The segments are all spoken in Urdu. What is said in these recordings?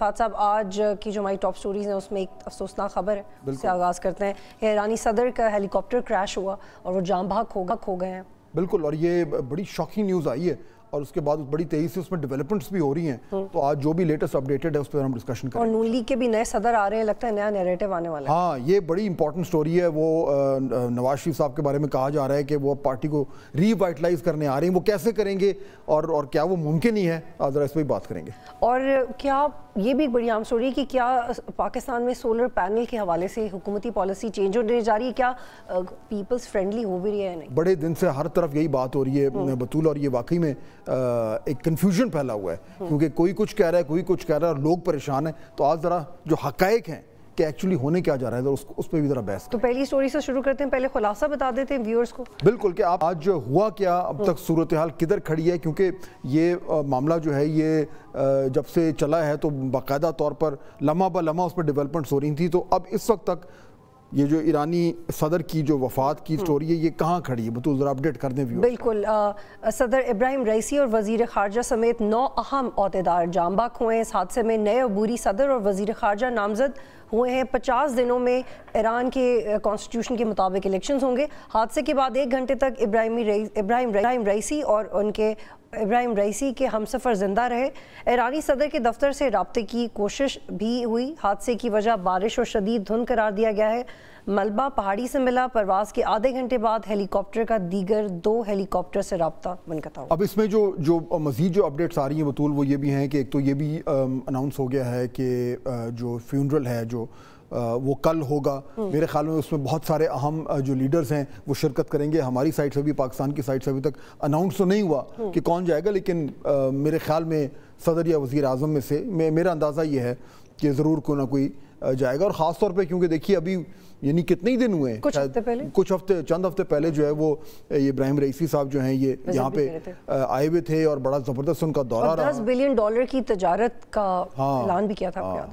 فات صاحب آج کی جو ہماری ٹاپ سٹوریز ہیں اس میں ایک افسوسناک خبر ہے، اس سے آغاز کرتے ہیں۔ ایرانی صدر کا ہیلی کاپٹر کریش ہوا اور وہ جاں بحق ہو گئے ہیں۔ بالکل، اور یہ بڑی شاکنگ نیوز آئی ہے اور اس کے بعد بڑی تیزی سے اس میں ڈیولپمنٹس بھی ہو رہی ہیں، تو آج جو بھی لیٹسٹ اپڈیٹڈ ہے اس پر ہم ڈسکشن کریں گے۔ اور نون لیگ کے بھی نئے صدر آ رہے ہیں، لگتا ہے نیا نیریٹو آنے والا ہے۔ ہاں، یہ بڑی امپورٹنٹ سٹوری ہے۔ وہ نواز شریف صاحب کے بارے میں کہا جا رہا ہے کہ وہ پارٹی کو ری وائٹلائز کرنے آ رہے ہیں، وہ کیسے کریں گے اور کیا وہ ممکن ہی ہے، ذرا اس پہ بات کریں گے۔ اور کیا یہ بھی ایک بڑی عام سٹوری ہے کہ کیا پاکستان میں سولر پینل کے حوالے سے حکومتی پالیسی چینج ہونے جا رہی ہے، کیا پیپلز فرینڈلی ہو بھی رہی ہے؟ نہیں، بڑے دن سے ہر طرف یہی بات ہو رہی ہے بطول، اور یہ واقعی میں ایک کنفیوژن پھیلا ہوا ہے، کیونکہ کوئی کچھ کہہ رہا ہے، کوئی کچھ کہہ رہا ہے اور لوگ پریشان ہیں۔ تو آج ذرا جو حقائق ہیں کہ ایکچولی ہونے کیا جا رہا ہے اس پہ بھی ذرا بحث۔ تو پہلی سٹوری سے شروع کرتے ہیں، پہلے خلاصہ بتا دیتے ہیں ویورز کو۔ بالکل، کہ آپ آج ہوا کیا، اب تک صورتحال کدھر کھڑی ہے، کیونکہ یہ معاملہ جو ہے یہ جب سے چلا ہے تو باقاعدہ طور پر لمحہ بہ لمحہ اس پہ ڈیولپمنٹس ہو رہی تھیں، تو اب اس وقت تک یہ جو ایرانی صدر کی جو وفات کی سٹوری ہے یہ کہاں کھڑی ہے؟ بطول ذرا اپڈیٹ کر دیں ویورز۔ بالکل، صدر ابراہیم رئیسی اور وزیر خارجہ سمیت 9 اہم عہدیدار جاں بحق ہوئے ہیں۔ اس حادثے میں نئے عبوری صدر اور وزیر خارجہ نامزد ہوئے ہیں۔ 50 دنوں میں ایران کے کانسٹیٹیوشن کے مطابق الیکشنز ہوں گے۔ حادثے کے بعد 1 گھنٹے تک ابراہیم رئیسی اور ان کے ہمسفر زندہ رہے۔ ایرانی صدر کے دفتر سے رابطے کی کوشش بھی ہوئی۔ حادثے کی وجہ بارش اور شدید دھند قرار دیا گیا ہے۔ ملبہ پہاڑی سے ملا۔ پرواز کے آدھے گھنٹے بعد ہیلی کاپٹر کا دیگر 2 ہیلی کاپٹر سے رابطہ منقطع ہوا۔ اب اس میں جو مزید جو اپڈیٹس آ رہی ہیں بطول، وہ یہ بھی ہیں کہ ایک تو یہ بھی اناؤنس ہو گیا ہے کہ جو فیونرل ہے جو وہ کل ہوگا۔ میرے خیال میں اس میں بہت سارے اہم جو لیڈرز ہیں وہ شرکت کریں گے۔ ہماری سائٹ سے بھی، پاکستان کی سائٹ سے ابھی تک اناؤنس تو نہیں ہوا کہ کون جائے گا، لیکن میرے خیال میں صدر یا وزیر اعظم میں سے میرا اندازہ یہ ہے کہ ضرور کوئی نہ کوئی جائے گا۔ اور خاص طور پہ کیونکہ دیکھیے ابھی یعنی کتنے ہی دن ہوئے ہیں، چند ہفتے پہلے جو ہے وہ ابراہیم رئیسی صاحب جو ہیں یہ یہاں پہ آئے ہوئے تھے اور بڑا زبردست ان کا دورہ رہا۔ $10 بلین کی تجارت کا اعلان بھی کیا تھا،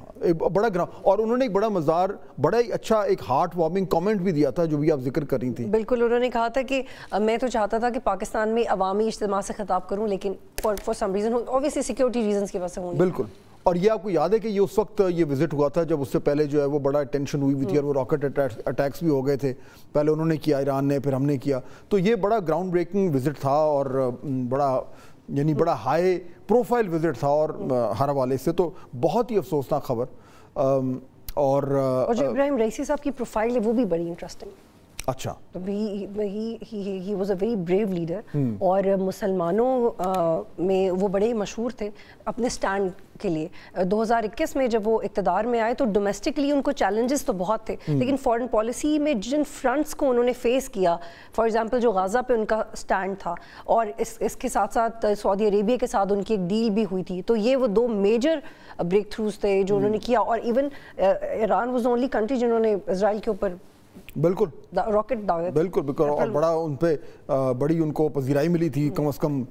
بڑا اور انہوں نے ایک بڑا مزار، بڑا ہی اچھا ایک ہارٹ وارمنگ کامنٹ بھی دیا تھا جو بھی آپ ذکر کر رہی تھی۔ بالکل، انہوں نے کہا تھا کہ میں تو چاہتا تھا کہ پاکستان میں عوامی اجتماع سے خطاب کروں، لیکن for some reason obviously security reasons کی وجہ سے ہوں۔ بالکل، اور یہ آپ کو یاد ہے کہ یہ اس وقت یہ وزٹ ہوا تھا جب اس سے پہلے جو ہے وہ بڑا ٹینشن ہوئی تھی اور وہ راکٹ اٹیکس بھی ہو گئے تھے۔ پہلے انہوں نے کیا ایران نے، پھر ہم نے کیا، تو یہ بڑا گراؤنڈ بریکنگ وزٹ تھا اور بڑا ہائی پروفائل وزٹ تھا، اور ہر حوالے سے تو بہت ہی افسوسناک خبر۔ اور جو ابراہیم رئیسی صاحب کی پروفائل ہے وہ بھی بڑی انٹرسٹنگ۔ اچھا، he was a very brave leader، اور مسلمانوں میں وہ بڑے مشہور تھے اپنے سٹینڈ کے لیے۔ 2021 میں جب وہ اقتدار میں آئے تو ڈومیسٹکلی ان کو چیلنجز تو بہت تھے، لیکن فورن پالیسی میں جن فرنٹس کو انہوں نے فیس کیا، فار ایگزامپل جو غازہ پہ ان کا سٹینڈ تھا، اور اس کے ساتھ ساتھ سعودی عربیہ کے ساتھ ان کی ایک ڈیل بھی ہوئی تھی، تو یہ وہ 2 میجر بریک تھروز تھے جو انہوں نے کیا۔ اور even Iran was only country جنہوں نے اسرائیل کے اوپر بالکل راکٹ داغے، بالکل اور بڑا ان پہ بڑی ان کو پذیرائی ملی تھی، کم از کم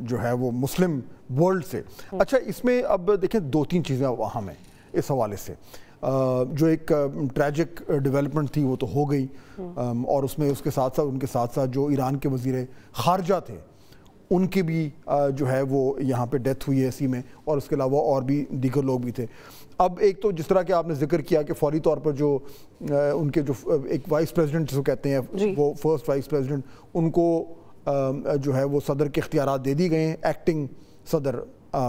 جو ہے وہ مسلم ورلڈ سے۔ اچھا، اس میں اب دیکھیں 2-3 چیزیں اہم ہیں اس حوالے سے۔ جو ایک ٹریجک ڈیولپمنٹ تھی وہ تو ہو گئی، اور اس میں اس کے ساتھ ساتھ جو ایران کے وزیر خارجہ تھے ان کی بھی جو ہے وہ یہاں پہ ڈیتھ ہوئی ہے اسی میں، اور اس کے علاوہ اور بھی دیگر لوگ بھی تھے۔ اب ایک تو جس طرح کہ آپ نے ذکر کیا کہ فوری طور پر جو ان کے جو ایک وائس پریزیڈنٹ جس کو کہتے ہیں وہ فرسٹ وائس پریزیڈنٹ، ان کو جو ہے وہ صدر کے اختیارات دے دی گئے ہیں، ایکٹنگ صدر،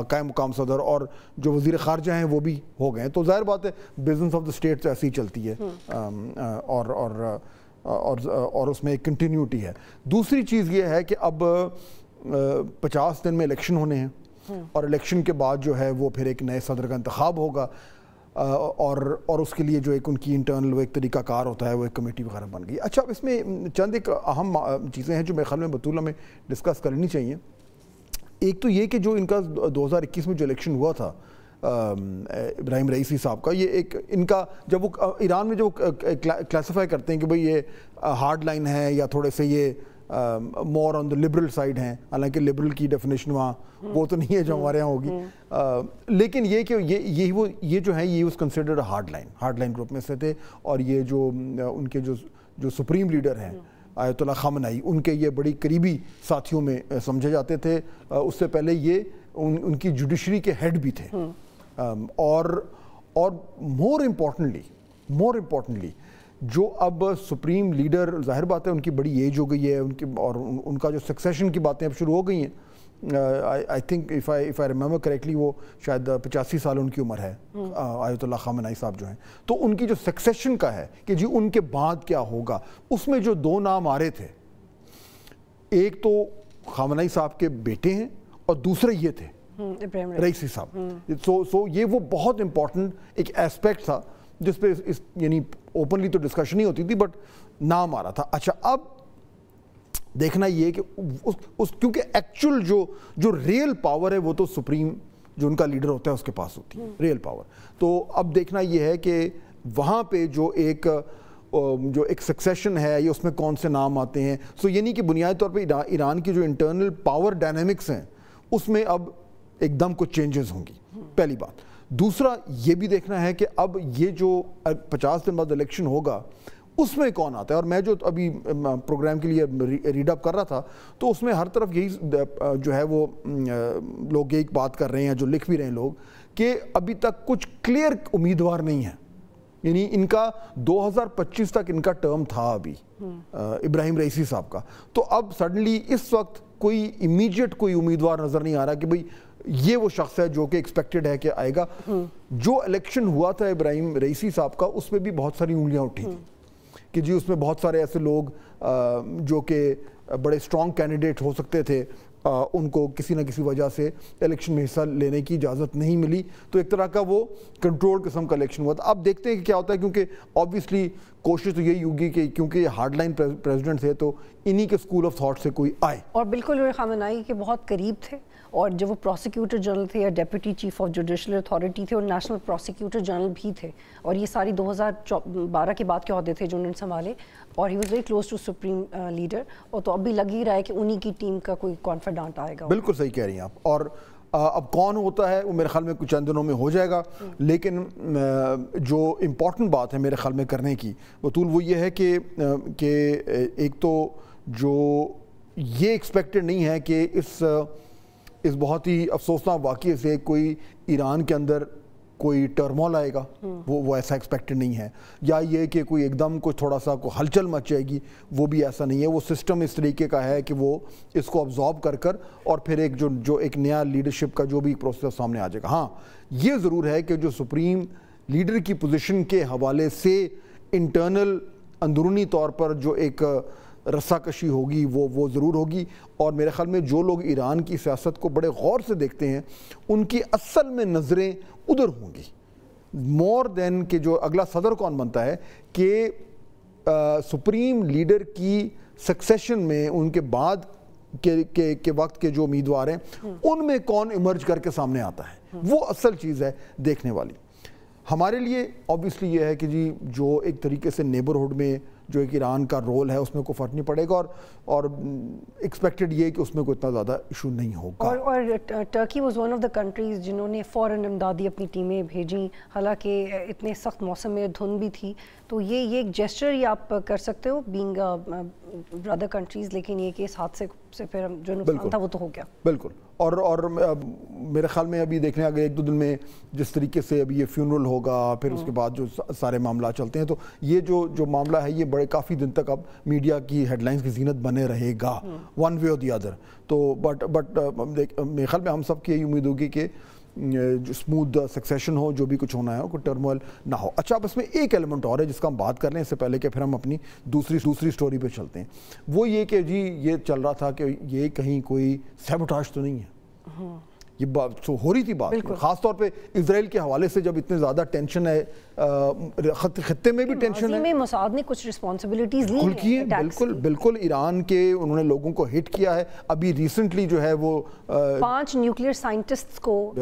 قائم مقام صدر، اور جو وزیر خارجہ ہیں وہ بھی ہو گئے ہیں۔ تو ظاہر بات ہے بزنس آف دا اسٹیٹ ایسی ہی چلتی ہے، اور اس میں ایک کنٹینیوٹی ہے۔ دوسری چیز یہ ہے کہ اب 50 دن میں الیکشن ہونے ہیں، اور الیکشن کے بعد جو ہے وہ پھر ایک نئے صدر کا انتخاب ہوگا، اور اس کے لیے جو ایک ان کی انٹرنل وہ ایک طریقہ کار ہوتا ہے، وہ ایک کمیٹی وغیرہ بن گئی۔ اچھا، اب اس میں چند ایک اہم چیزیں ہیں جو میرے خیال میں بطول ہمیں ڈسکس کرنی چاہیے۔ ایک تو یہ کہ جو ان کا 2021 میں جو الیکشن ہوا تھا ابراہیم رئیسی صاحب کا، یہ ایک ان کا جب وہ ایران میں جو کلاسیفائی کرتے ہیں کہ بھئی یہ ہارڈ لائن ہے یا تھوڑے سے یہ مور آن دا لبرل سائڈ ہیں، حالانکہ لبرل کی ڈیفینیشن وہاں وہ تو نہیں ہے جو ہمارے ہاں ہوگی، لیکن یہ کہ یہ جو ہے یہ was considered hard line group میں سے تھے، اور یہ جو ان کے جو سپریم لیڈر ہیں آیت اللہ خامنائی، ان کے یہ بڑی قریبی ساتھیوں میں سمجھے جاتے تھے۔ اس سے پہلے یہ ان کی جوڈیشری کے ہیڈ بھی تھے، اور مور امپورٹنٹلی جو اب سپریم لیڈر، ظاہر بات ہے ان کی بڑی ایج ہو گئی ہے ان کی، اور ان کا جو سکسیشن کی باتیں اب شروع ہو گئی ہیں. I think if I remember correctly وہ شاید 85 سال ان کی عمر ہے آیت اللہ خامنائی صاحب جو ہیں. تو ان کی جو سکسیشن کا ہے کہ جی ان کے بعد کیا ہوگا، اس میں جو 2 نام آ رہے تھے، ایک تو خامنائی صاحب کے بیٹے ہیں اور دوسرے یہ تھے رئیسی صاحب. سو یہ وہ بہت امپورٹنٹ ایک ایسپیکٹ تھا جس پہ یعنی اوپنلی تو ڈسکشن نہیں ہوتی تھی بٹ نام آ رہا تھا. اچھا اب دیکھنا یہ کہ کیونکہ ایکچوئل جو ریئل پاور ہے وہ تو سپریم جو ان کا لیڈر ہوتا ہے اس کے پاس ہوتی ہے ریئل پاور. تو اب دیکھنا یہ ہے کہ وہاں پہ جو ایک سکسیشن ہے یہ اس میں کون سے نام آتے ہیں. سو یعنی کہ بنیادی طور پہ ایران کی جو انٹرنل پاور ڈائنامکس ہیں اس میں اب ایک دم کچھ چینجز ہوں گی، پہلی بات. دوسرا یہ بھی دیکھنا ہے کہ اب یہ جو 50 دن بعد الیکشن ہوگا اس میں کون آتا ہے. اور میں جو ابھی پروگرام کے لیے ریڈ اپ کر رہا تھا تو اس میں ہر طرف یہی جو ہے وہ لوگ ایک بات کر رہے ہیں، جو لکھ بھی رہے ہیں لوگ، کہ ابھی تک کچھ کلیئر امیدوار نہیں ہے. یعنی ان کا 2025 تک ان کا ٹرم تھا ابھی ابراہیم رئیسی صاحب کا. تو اب سڈنلی اس وقت کوئی امیجیٹ کوئی امیدوار نظر نہیں آ رہا کہ بھئی یہ وہ شخص ہے جو کہ ایکسپیکٹڈ ہے کہ آئے گا. جو الیکشن ہوا تھا ابراہیم رئیسی صاحب کا اس میں بھی بہت ساری انگلیاں اٹھی تھیں کہ جی اس میں بہت سارے ایسے لوگ جو کہ بڑے اسٹرانگ کینڈیڈیٹ ہو سکتے تھے، ان کو کسی نہ کسی وجہ سے الیکشن میں حصہ لینے کی اجازت نہیں ملی. تو ایک طرح کا وہ کنٹرول قسم کا الیکشن ہوا تھا. اب دیکھتے ہیں کہ کیا ہوتا ہے، کیونکہ آبویسلی کوشش تو یہی ہوگی کہ کیونکہ یہ ہارڈ لائن پریزیڈنٹ تھے تو انہی کے اسکول آف تھاٹ سے کوئی آئے. اور بالکل وہ خامنائی کے بہت قریب تھے، اور جب وہ پروسیکیوٹر جنرل تھے یا deputy chief of judicial authority تھے اور نیشنل پروسیکیوٹر جنرل بھی تھے، اور یہ ساری 2012 کے بعد کے عہدے تھے جو انہوں نے سنبھالے، اور he was very close to supreme leader. اور تو اب بھی لگ ہی رہا ہے کہ انہی کی ٹیم کا کوئی کانفیڈنٹ آئے گا. بالکل صحیح کہہ رہی ہیں آپ. اور اب کون ہوتا ہے وہ میرے خیال میں کچھ چند دنوں میں ہو جائے گا. لیکن جو امپورٹنٹ بات ہے میرے خیال میں کرنے کی بطول وہ یہ ہے کہ ایک تو جو یہ ایکسپیکٹڈ نہیں ہے کہ اس بہت ہی افسوسناک واقعے سے کوئی ایران کے اندر کوئی ٹرمول آئے گا، وہ ایسا ایکسپیکٹڈ نہیں ہے. یا یہ کہ کوئی ایک دم کوئی تھوڑا سا کوئی ہلچل مچ جائے گی، وہ بھی ایسا نہیں ہے. وہ سسٹم اس طریقے کا ہے کہ وہ اس کو ابزارب کر اور پھر ایک جو ایک نیا لیڈرشپ کا جو بھی پروسیس سامنے آ جائے گا. ہاں یہ ضرور ہے کہ جو سپریم لیڈر کی پوزیشن کے حوالے سے انٹرنل اندرونی طور پر جو ایک رسا کشی ہوگی وہ ضرور ہوگی. اور میرے خیال میں جو لوگ ایران کی سیاست کو بڑے غور سے دیکھتے ہیں ان کی اصل میں نظریں ادھر ہوں گی مور دین کہ جو اگلا صدر کون بنتا ہے، کہ سپریم لیڈر کی سکسیشن میں ان کے بعد کے وقت کے جو امیدوار ہیں ان میں کون ایمرج کر کے سامنے آتا ہے، وہ اصل چیز ہے دیکھنے والی. ہمارے لیے آبویسلی یہ ہے کہ جی جو ایک طریقے سے نیبرہڈ میں جو ایک ایران کا رول ہے اس میں کوئی فرق نہیں پڑے گا، اور ایکسپیکٹڈ یہ ہے کہ اس میں کوئی اتنا زیادہ ایشو نہیں ہوگا. اور Turkey was one of the countries جنہوں نے فوراً امدادی اپنی ٹیمیں بھیجیں، حالانکہ اتنے سخت موسم میں دھند بھی تھی. تو یہ ایک جیسچر ہی آپ کر سکتے ہو بینگ برادر کنٹریز، لیکن یہ کہ اس حادثے سے پھر جو نقصان تھا وہ تو ہو گیا. بالکل. اور میرے خیال میں ابھی دیکھنے اگر 1-2 دن میں جس طریقے سے ابھی یہ فیونرل ہوگا، پھر اس کے بعد جو سارے معاملات چلتے ہیں، تو یہ جو معاملہ ہے یہ بڑے کافی دن تک اب میڈیا کی ہیڈ لائنز کی زینت بنے رہے گا ون وے اور دی ادر. تو بٹ میرے خیال میں ہم سب کی یہی امید ہوگی کہ جو اسموتھ سکسیشن ہو، جو بھی کچھ ہونا ہے کوئی ٹرموئل نہ ہو. اچھا اب اس میں ایک ایلیمنٹ اور ہے جس کا ہم بات کر لیں اس سے پہلے کہ پھر ہم اپنی دوسری سٹوری پہ چلتے ہیں. وہ یہ کہ جی یہ چل رہا تھا کہ یہ کہیں کوئی سیبوٹاژ تو نہیں ہے. یہ بات ہو رہی تھی بات، خاص طور پہ اسرائیل کے حوالے سے جب اتنے زیادہ ٹینشن ہے، خطے میں بھی ٹینشن ہے. موساد نے کچھ رسپانسبلٹیز لی ہیں. بالکل ایران کے انہوں نے لوگوں کو ہٹ کیا ہے. ابھی ریسنٹلی جو ہے وہ 5 نیوکلیئر سائنٹسٹس کو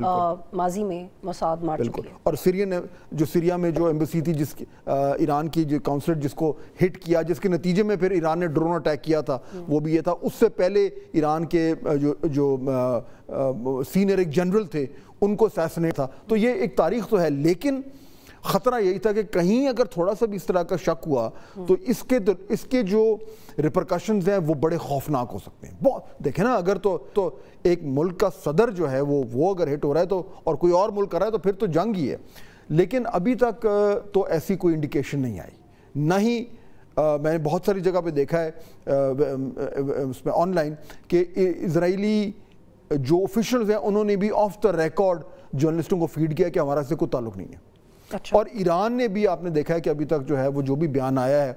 ماضی میں موساد مار چکی ہے. اور سیریا میں جو ایمبیسی تھی جس ایران کی جو کونسلیٹ جس کو ہٹ کیا، جس کے نتیجے میں پھر ایران نے ڈرون اٹیک کیا تھا، وہ بھی یہ تھا. اس سے پہلے ایران کے جو سینئر ایک جنرل تھے ان کو اسیسنیٹ تھا. تو یہ ایک تاریخ تو ہے، لیکن خطرہ یہی تھا کہ کہیں اگر تھوڑا سا بھی اس طرح کا شک ہوا تو اس کے جو ریپرکشنز ہیں وہ بڑے خوفناک ہو سکتے ہیں. بہت دیکھیں نا, اگر تو ایک ملک کا صدر جو ہے وہ اگر ہٹ ہو رہا ہے تو, اور کوئی اور ملک کر رہا ہے تو پھر تو جنگ ہی ہے. لیکن ابھی تک تو ایسی کوئی انڈیکیشن نہیں آئی, نہ ہی میں نے بہت ساری جگہ پہ دیکھا ہے اس میں آن لائن کہ اسرائیلی جو آفیشلز ہیں انہوں نے بھی آف دا ریکارڈ جرنلسٹوں کو فیڈ کیا کہ ہمارا سے کوئی تعلق نہیں ہے. اور ایران نے بھی آپ نے دیکھا ہے کہ ابھی تک جو ہے وہ جو بھی بیان آیا ہے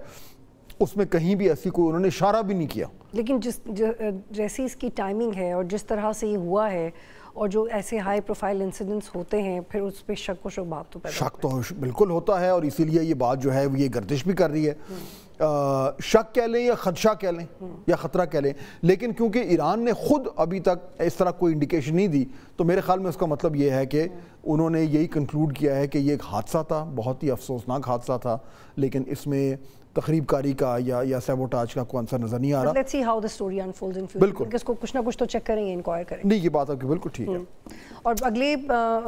اس میں کہیں بھی ایسی کوئی انہوں نے اشارہ بھی نہیں کیا. لیکن جیسی اس کی ٹائمنگ ہے اور جس طرح سے یہ ہوا ہے اور جو ایسے ہائی پروفائل انسیڈنٹس ہوتے ہیں پھر اس پہ شک و شبہات تو پیدا شک تو بالکل ہوتا ہے, اور اسی لیے یہ بات جو ہے یہ گردش بھی کر رہی ہے. شک کہہ لیں یا خدشہ کہہ لیں یا خطرہ کہہ لیں, لیکن کیونکہ ایران نے خود ابھی تک اس طرح کوئی انڈیکیشن نہیں دی تو میرے خیال میں اس کا مطلب یہ ہے کہ انہوں نے یہی کنکلوڈ کیا ہے کہ یہ ایک حادثہ تھا, بہت ہی افسوسناک حادثہ تھا, لیکن اس میں تخریب کاری کا یا سیبوٹاج کا کوئی عنصر نظر نہیں آ رہا. Let's see how the story unfolds in future. بالکل اس کو کچھ نہ کچھ تو چیک کریں گے, انکوائر کریں گے. نہیں, یہ بات آپ کی بالکل ٹھیک ہے. اور اگلے